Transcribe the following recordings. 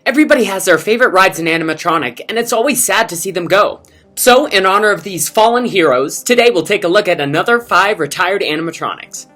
Everybody has their favorite rides in animatronic, and it's always sad to see them go. So, in honor of these fallen heroes, today we'll take a look at another 5 retired animatronics.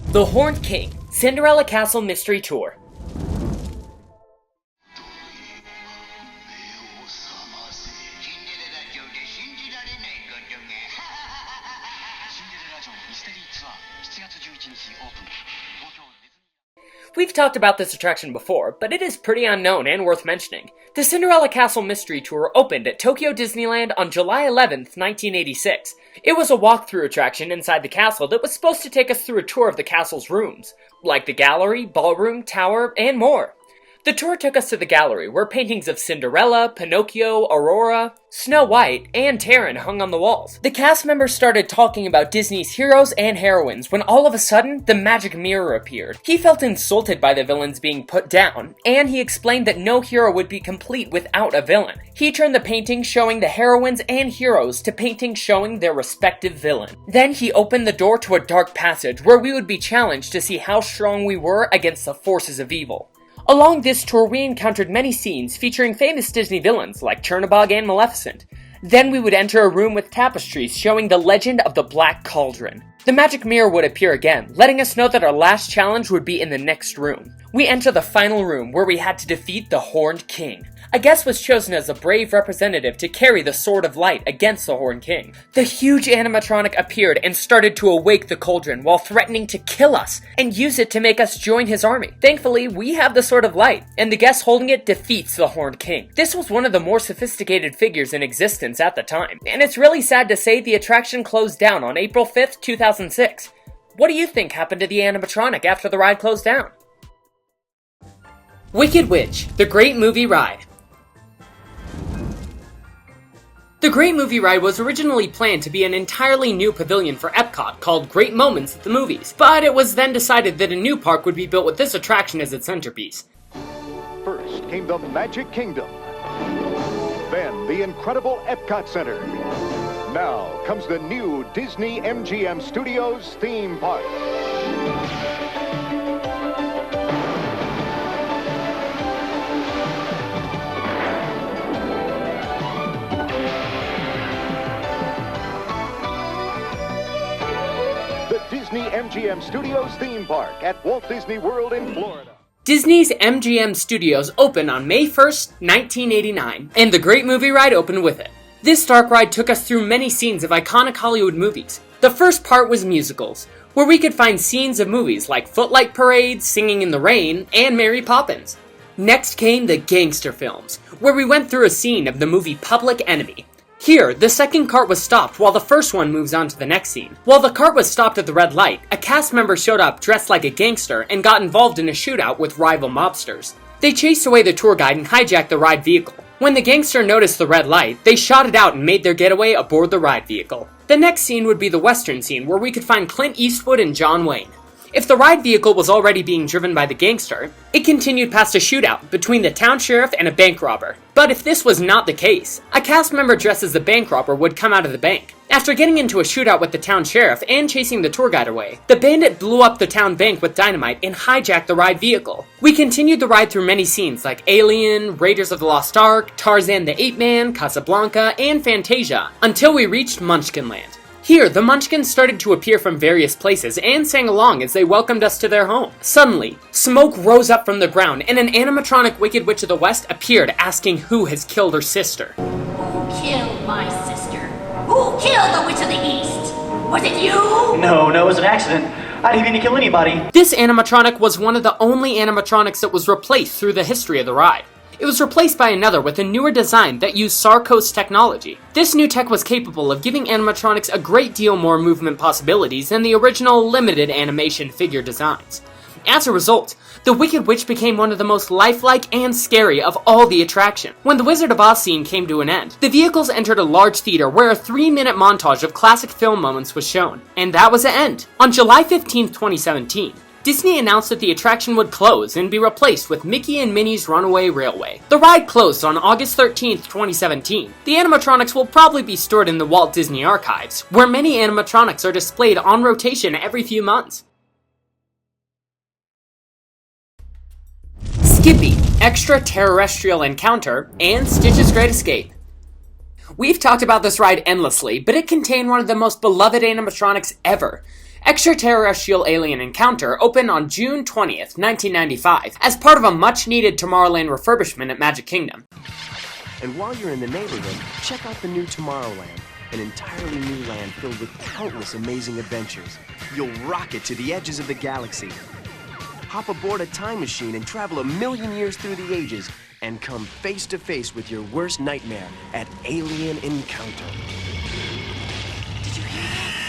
The Horned King, Cinderella Castle Mystery Tour. We've talked about this attraction before, but it is pretty unknown and worth mentioning. The Cinderella Castle Mystery Tour opened at Tokyo Disneyland on July 11th, 1986. It was a walkthrough attraction inside the castle that was supposed to take us through a tour of the castle's rooms, like the gallery, ballroom, tower, and more. The tour took us to the gallery, where paintings of Cinderella, Pinocchio, Aurora, Snow White, and Taryn hung on the walls. The cast members started talking about Disney's heroes and heroines when all of a sudden, the magic mirror appeared. He felt insulted by the villains being put down, and he explained that no hero would be complete without a villain. He turned the paintings showing the heroines and heroes to paintings showing their respective villain. Then he opened the door to a dark passage where we would be challenged to see how strong we were against the forces of evil. Along this tour, we encountered many scenes featuring famous Disney villains like Chernabog and Maleficent. Then we would enter a room with tapestries showing the legend of the Black Cauldron. The magic mirror would appear again, letting us know that our last challenge would be in the next room. We enter the final room where we had to defeat the Horned King. A guest was chosen as a brave representative to carry the Sword of Light against the Horned King. The huge animatronic appeared and started to awake the cauldron while threatening to kill us and use it to make us join his army. Thankfully, we have the Sword of Light, and the guest holding it defeats the Horned King. This was one of the more sophisticated figures in existence at the time, and it's really sad to say the attraction closed down on April 5th, 2006. What do you think happened to the animatronic after the ride closed down? Wicked Witch, the Great Movie Ride. The Great Movie Ride was originally planned to be an entirely new pavilion for Epcot called Great Moments at the Movies, but it was then decided that a new park would be built with this attraction as its centerpiece. First came the Magic Kingdom, then the incredible Epcot Center. Now comes the new Disney MGM Studios theme park. Disney MGM Studios theme park at Walt Disney World in Florida. Disney's MGM Studios opened on May 1st, 1989, and the Great Movie Ride opened with it. This dark ride took us through many scenes of iconic Hollywood movies. The first part was musicals, where we could find scenes of movies like Footlight Parade, Singing in the Rain, and Mary Poppins. Next came the gangster films, where we went through a scene of the movie Public Enemy. Here, the second cart was stopped while the first one moves on to the next scene. While the cart was stopped at the red light, a cast member showed up dressed like a gangster and got involved in a shootout with rival mobsters. They chased away the tour guide and hijacked the ride vehicle. When the gangster noticed the red light, they shot it out and made their getaway aboard the ride vehicle. The next scene would be the western scene where we could find Clint Eastwood and John Wayne. If the ride vehicle was already being driven by the gangster, it continued past a shootout between the town sheriff and a bank robber. But if this was not the case, a cast member dressed as the bank robber would come out of the bank. After getting into a shootout with the town sheriff and chasing the tour guide away, the bandit blew up the town bank with dynamite and hijacked the ride vehicle. We continued the ride through many scenes like Alien, Raiders of the Lost Ark, Tarzan the Ape Man, Casablanca, and Fantasia, until we reached Munchkinland. Here, the Munchkins started to appear from various places and sang along as they welcomed us to their home. Suddenly, smoke rose up from the ground and an animatronic Wicked Witch of the West appeared asking who has killed her sister. Who killed my sister? Who killed the Witch of the East? Was it you? No, it was an accident. I didn't mean to kill anybody. This animatronic was one of the only animatronics that was replaced through the history of the ride. It was replaced by another with a newer design that used Sarcos technology. This new tech was capable of giving animatronics a great deal more movement possibilities than the original limited animation figure designs. As a result, the Wicked Witch became one of the most lifelike and scary of all the attraction. When the Wizard of Oz scene came to an end, the vehicles entered a large theater where a 3-minute montage of classic film moments was shown. And that was the end. On July 15, 2017, Disney announced that the attraction would close and be replaced with Mickey and Minnie's Runaway Railway. The ride closed on August 13, 2017. The animatronics will probably be stored in the Walt Disney Archives, where many animatronics are displayed on rotation every few months. Skippy, Extraterrestrial Encounter, and Stitch's Great Escape. We've talked about this ride endlessly, but it contained one of the most beloved animatronics ever. Extraterrestrial Alien Encounter opened on June 20th, 1995, as part of a much-needed Tomorrowland refurbishment at Magic Kingdom. And while you're in the neighborhood, check out the new Tomorrowland, an entirely new land filled with countless amazing adventures. You'll rocket to the edges of the galaxy. Hop aboard a time machine and travel 1,000,000 years through the ages and come face to face with your worst nightmare at Alien Encounter. Did you hear that?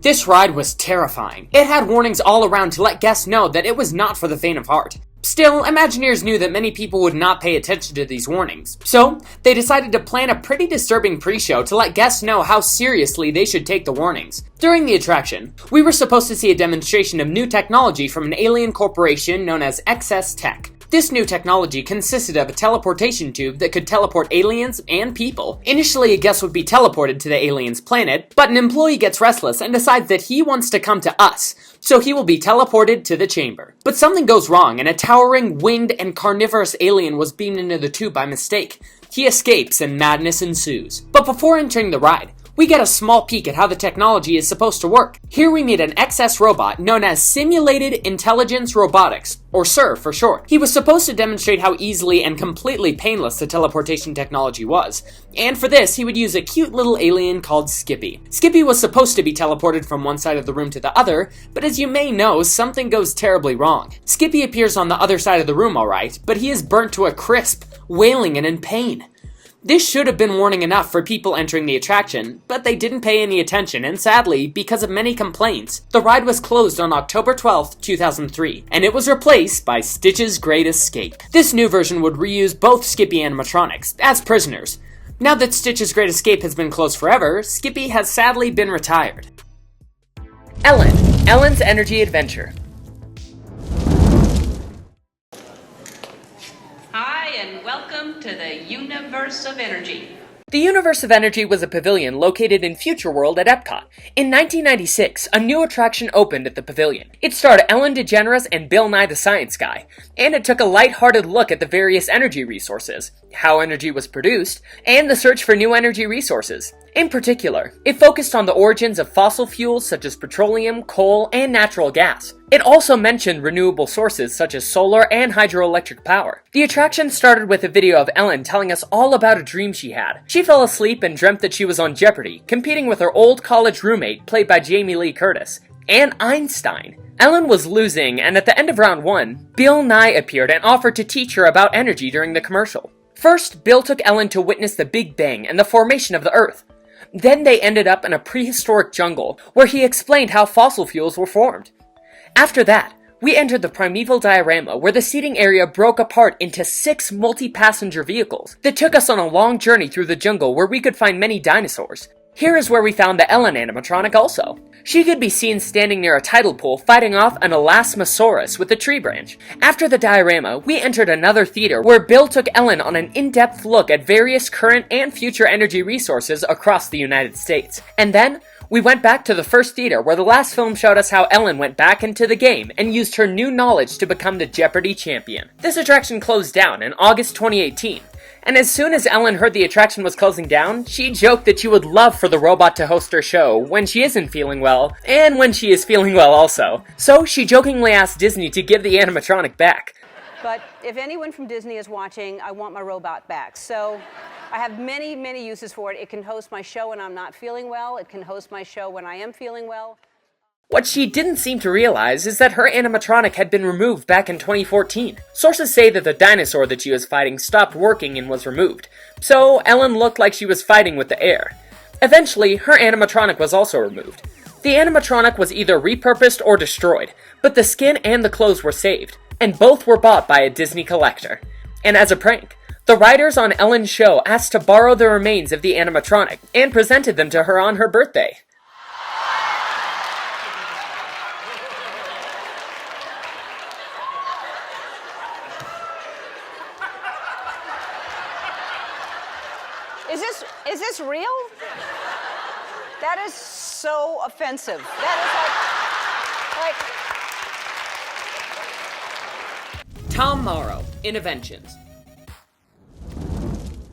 This ride was terrifying. It had warnings all around to let guests know that it was not for the faint of heart. Still, Imagineers knew that many people would not pay attention to these warnings, so they decided to plan a pretty disturbing pre-show to let guests know how seriously they should take the warnings. During the attraction, we were supposed to see a demonstration of new technology from an alien corporation known as XS Tech. This new technology consisted of a teleportation tube that could teleport aliens and people. Initially, a guest would be teleported to the alien's planet, but an employee gets restless and decides that he wants to come to us, so he will be teleported to the chamber. But something goes wrong, and a towering, winged, and carnivorous alien was beamed into the tube by mistake. He escapes, and madness ensues. But before entering the ride, we get a small peek at how the technology is supposed to work. Here we meet an XS robot known as Simulated Intelligence Robotics, or SIR for short. He was supposed to demonstrate how easily and completely painless the teleportation technology was, and for this he would use a cute little alien called Skippy. Skippy was supposed to be teleported from one side of the room to the other, but as you may know, something goes terribly wrong. Skippy appears on the other side of the room alright, but he is burnt to a crisp, wailing and in pain. This should have been warning enough for people entering the attraction, but they didn't pay any attention, and sadly, because of many complaints, the ride was closed on October 12th, 2003, and it was replaced by Stitch's Great Escape. This new version would reuse both Skippy animatronics, as prisoners. Now that Stitch's Great Escape has been closed forever, Skippy has sadly been retired. Ellen's Energy Adventure. Hi, and welcome to the Universe of Energy. The Universe of Energy was a pavilion located in Future World at Epcot. In 1996, a new attraction opened at the pavilion. It starred Ellen DeGeneres and Bill Nye the Science Guy, and it took a light-hearted look at the various energy resources, how energy was produced, and the search for new energy resources. In particular, it focused on the origins of fossil fuels such as petroleum, coal, and natural gas. It also mentioned renewable sources such as solar and hydroelectric power. The attraction started with a video of Ellen telling us all about a dream she had. She fell asleep and dreamt that she was on Jeopardy, competing with her old college roommate, played by Jamie Lee Curtis, and Einstein. Ellen was losing, and at the end of round 1, Bill Nye appeared and offered to teach her about energy during the commercial. First, Bill took Ellen to witness the Big Bang and the formation of the Earth. Then they ended up in a prehistoric jungle, where he explained how fossil fuels were formed. After that, we entered the primeval diorama, where the seating area broke apart into 6 multi-passenger vehicles that took us on a long journey through the jungle where we could find many dinosaurs. Here is where we found the Ellen animatronic also. She could be seen standing near a tidal pool fighting off an Elasmosaurus with a tree branch. After the diorama, we entered another theater where Bill took Ellen on an in-depth look at various current and future energy resources across the United States. And then, we went back to the first theater where the last film showed us how Ellen went back into the game and used her new knowledge to become the Jeopardy champion. This attraction closed down in August 2018. And as soon as Ellen heard the attraction was closing down, she joked that she would love for the robot to host her show when she isn't feeling well, and when she is feeling well also. So she jokingly asked Disney to give the animatronic back. But if anyone from Disney is watching, I want my robot back. So I have many, many uses for it. It can host my show when I'm not feeling well. It can host my show when I am feeling well. What she didn't seem to realize is that her animatronic had been removed back in 2014. Sources say that the dinosaur that she was fighting stopped working and was removed, so Ellen looked like she was fighting with the air. Eventually, her animatronic was also removed. The animatronic was either repurposed or destroyed, but the skin and the clothes were saved, and both were bought by a Disney collector. And as a prank, the writers on Ellen's show asked to borrow the remains of the animatronic and presented them to her on her birthday. Is this real? That is so offensive. That is like Tom Morrow, Innoventions.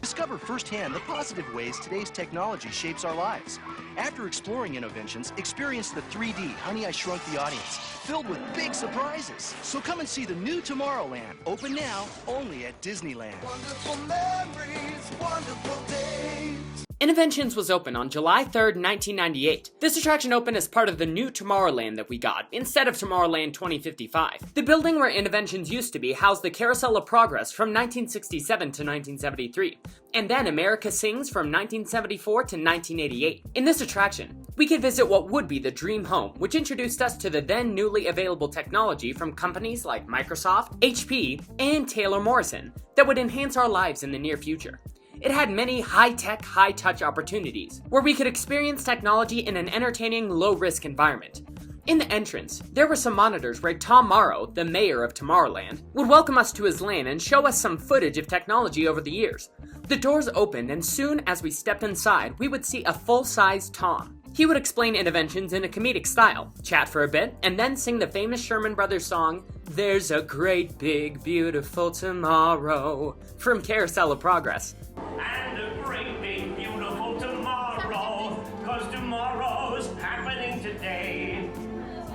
Discover firsthand the positive ways today's technology shapes our lives. After exploring Innoventions, experience the 3D Honey, I Shrunk the Audience, filled with big surprises. So come and see the new Tomorrowland, open now, only at Disneyland. Wonderful memories, wonderful days. Innoventions was open on July 3rd, 1998. This attraction opened as part of the new Tomorrowland that we got, instead of Tomorrowland 2055. The building where Innoventions used to be housed the Carousel of Progress from 1967 to 1973, and then America Sings from 1974 to 1988. In this attraction, we could visit what would be the Dream Home, which introduced us to the then newly available technology from companies like Microsoft, HP, and Taylor Morrison that would enhance our lives in the near future. It had many high-tech, high-touch opportunities, where we could experience technology in an entertaining, low-risk environment. In the entrance, there were some monitors where Tom Morrow, the mayor of Tomorrowland, would welcome us to his land and show us some footage of technology over the years. The doors opened, and soon as we stepped inside, we would see a full-size Tom. He would explain Innoventions in a comedic style, chat for a bit, and then sing the famous Sherman Brothers song, "There's a Great Big Beautiful Tomorrow," from Carousel of Progress. And a great big beautiful tomorrow, 'cause tomorrow's happening today.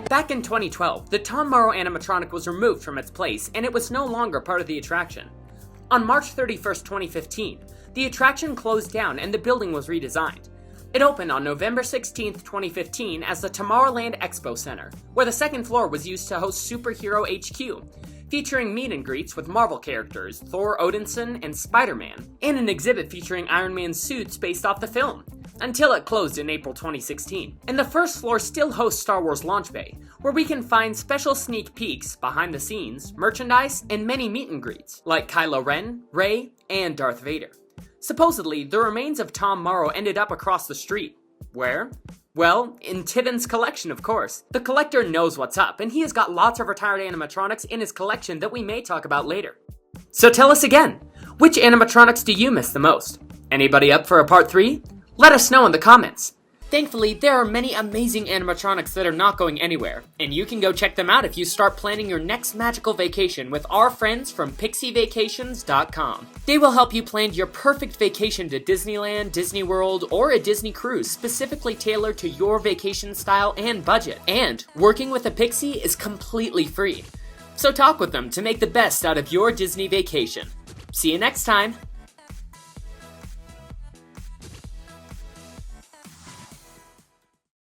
Back in 2012, the Tom Morrow animatronic was removed from its place, and it was no longer part of the attraction. On March 31st, 2015, the attraction closed down and the building was redesigned. It opened on November 16th, 2015 as the Tomorrowland Expo Center, where the second floor was used to host Superhero HQ, featuring meet and greets with Marvel characters Thor Odinson and Spider-Man, and an exhibit featuring Iron Man's suits based off the film, until it closed in April 2016. And the first floor still hosts Star Wars Launch Bay, where we can find special sneak peeks, behind the scenes, merchandise, and many meet and greets, like Kylo Ren, Rey, and Darth Vader. Supposedly, the remains of Tom Morrow ended up across the street. Where? Well, in Tiddon's collection, of course. The collector knows what's up, and he has got lots of retired animatronics in his collection that we may talk about later. So tell us again, which animatronics do you miss the most? Anybody up for a part 3? Let us know in the comments. Thankfully, there are many amazing animatronics that are not going anywhere, and you can go check them out if you start planning your next magical vacation with our friends from PixieVacations.com. They will help you plan your perfect vacation to Disneyland, Disney World, or a Disney cruise specifically tailored to your vacation style and budget. And working with a Pixie is completely free. So talk with them to make the best out of your Disney vacation. See you next time!